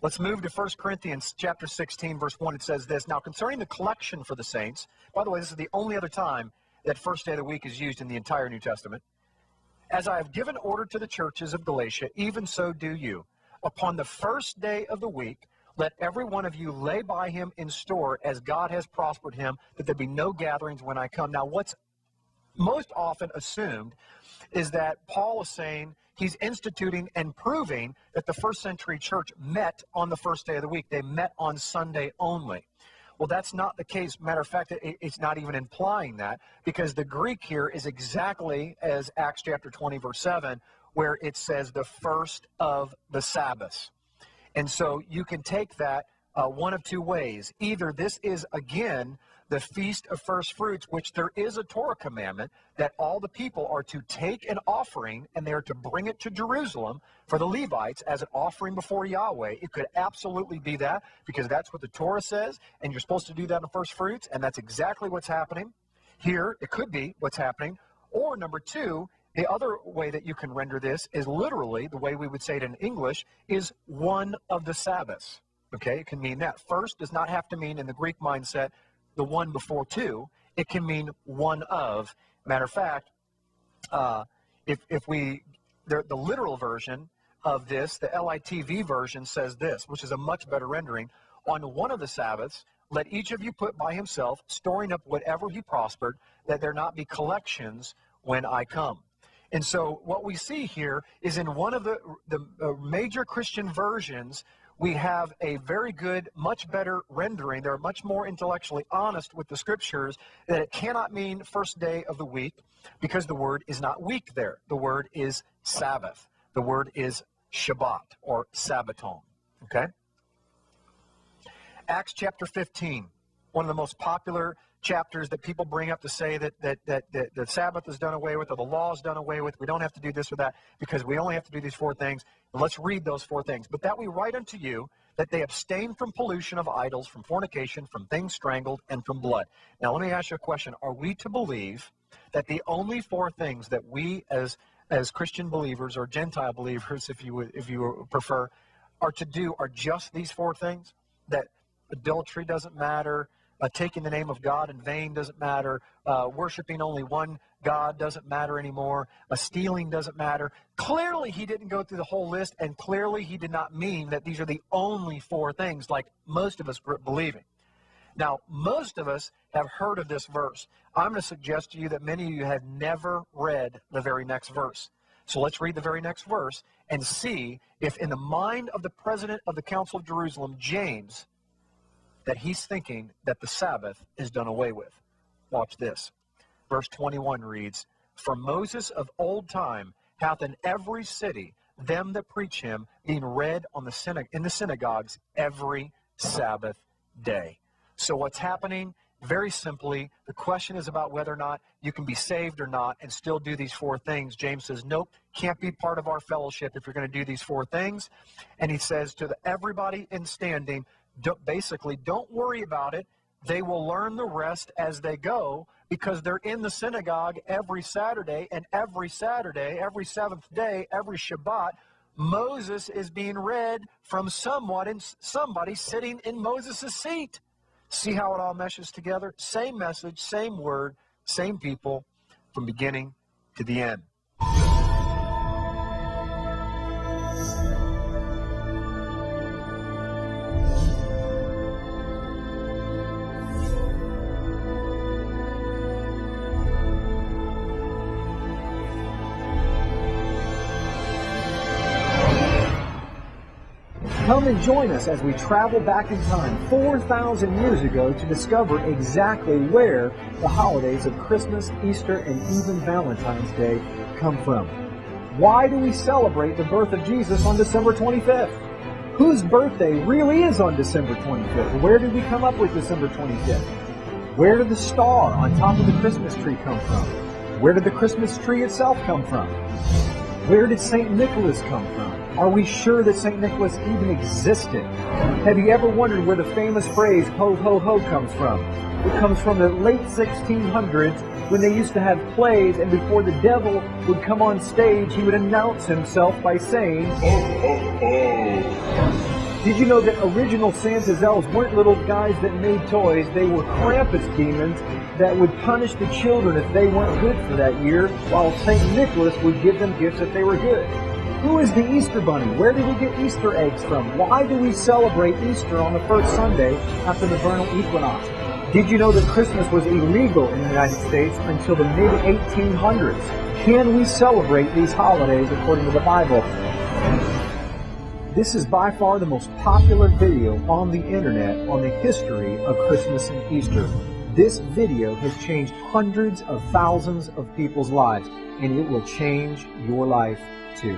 Let's move to 1 Corinthians chapter 16, verse 1. It says this, "Now concerning the collection for the saints," by the way, this is the only other time that first day of the week is used in the entire New Testament, "As I have given order to the churches of Galatia, even so do you. Upon the first day of the week, let every one of you lay by him in store as God has prospered him, that there be no gatherings when I come." Now, what's most often assumed is that Paul is saying he's instituting and proving that the first century church met on the first day of the week. They met on Sunday only. Well, that's not the case. Matter of fact, it's not even implying that, because the Greek here is exactly as Acts chapter 20, verse 7, where it says the first of the Sabbaths. And so you can take that one of two ways. Either this is, again, the Feast of First Fruits, which there is a Torah commandment that all the people are to take an offering and they are to bring it to Jerusalem for the Levites as an offering before Yahweh. It could absolutely be that, because that's what the Torah says, and you're supposed to do that in First Fruits, and that's exactly what's happening here. It could be what's happening. Or number two, the other way that you can render this is literally, the way we would say it in English, is one of the Sabbaths. Okay, it can mean that. First does not have to mean, in the Greek mindset, the one before two. It can mean one of. Matter of fact, if we, the literal version of this, the LITV version says this, which is a much better rendering. "On one of the Sabbaths, let each of you put by himself, storing up whatever he prospered, that there not be collections when I come." And so what we see here is in one of the major Christian versions, we have a very good, much better rendering. They're much more intellectually honest with the scriptures, that it cannot mean first day of the week, because the word is not week there. The word is Sabbath. The word is Shabbat or Sabbaton. Okay? Acts chapter 15, one of the most popular chapters that people bring up to say that the Sabbath is done away with, or the law is done away with. We don't have to do this or that, because we only have to do these four things. And let's read those four things. "But that we write unto you, that they abstain from pollution of idols, from fornication, from things strangled, and from blood." Now, let me ask you a question. Are we to believe that the only four things that we as Christian believers, or Gentile believers, if you prefer, are to do are just these four things? That adultery doesn't matter, taking the name of God in vain doesn't matter, worshiping only one God doesn't matter anymore, stealing doesn't matter? Clearly, he didn't go through the whole list, and clearly he did not mean that these are the only four things like most of us grew up believing. Now, most of us have heard of this verse. I'm going to suggest to you that many of you have never read the very next verse. So let's read the very next verse and see if in the mind of the president of the Council of Jerusalem, James, that he's thinking that the Sabbath is done away with. Watch this. Verse 21 reads, "For Moses of old time hath in every city them that preach him, being read on in the synagogues every Sabbath day." So what's happening? Very simply, the question is about whether or not you can be saved or not and still do these four things. James says, nope, can't be part of our fellowship if you're going to do these four things. And he says to everybody in standing, basically, don't worry about it. They will learn the rest as they go, because they're in the synagogue every Saturday, and every Saturday, every seventh day, every Shabbat, Moses is being read from somebody sitting in Moses' seat. See how it all meshes together? Same message, same word, same people, from beginning to the end. Come and join us as we travel back in time 4,000 years ago to discover exactly where the holidays of Christmas, Easter, and even Valentine's Day come from. Why do we celebrate the birth of Jesus on December 25th? Whose birthday really is on December 25th? Where did we come up with December 25th? Where did the star on top of the Christmas tree come from? Where did the Christmas tree itself come from? Where did St. Nicholas come from? Are we sure that St. Nicholas even existed? Have you ever wondered where the famous phrase, ho, ho, ho, comes from? It comes from the late 1600s when they used to have plays, and before the devil would come on stage, he would announce himself by saying, ho, ho, ho. Did you know that original Santa's elves weren't little guys that made toys? They were Krampus demons that would punish the children if they weren't good for that year, while St. Nicholas would give them gifts if they were good. Who is the Easter Bunny? Where did we get Easter eggs from? Why do we celebrate Easter on the first Sunday after the vernal equinox? Did you know that Christmas was illegal in the United States until the mid-1800s? Can we celebrate these holidays according to the Bible? This is by far the most popular video on the internet on the history of Christmas and Easter. This video has changed hundreds of thousands of people's lives, and it will change your life too.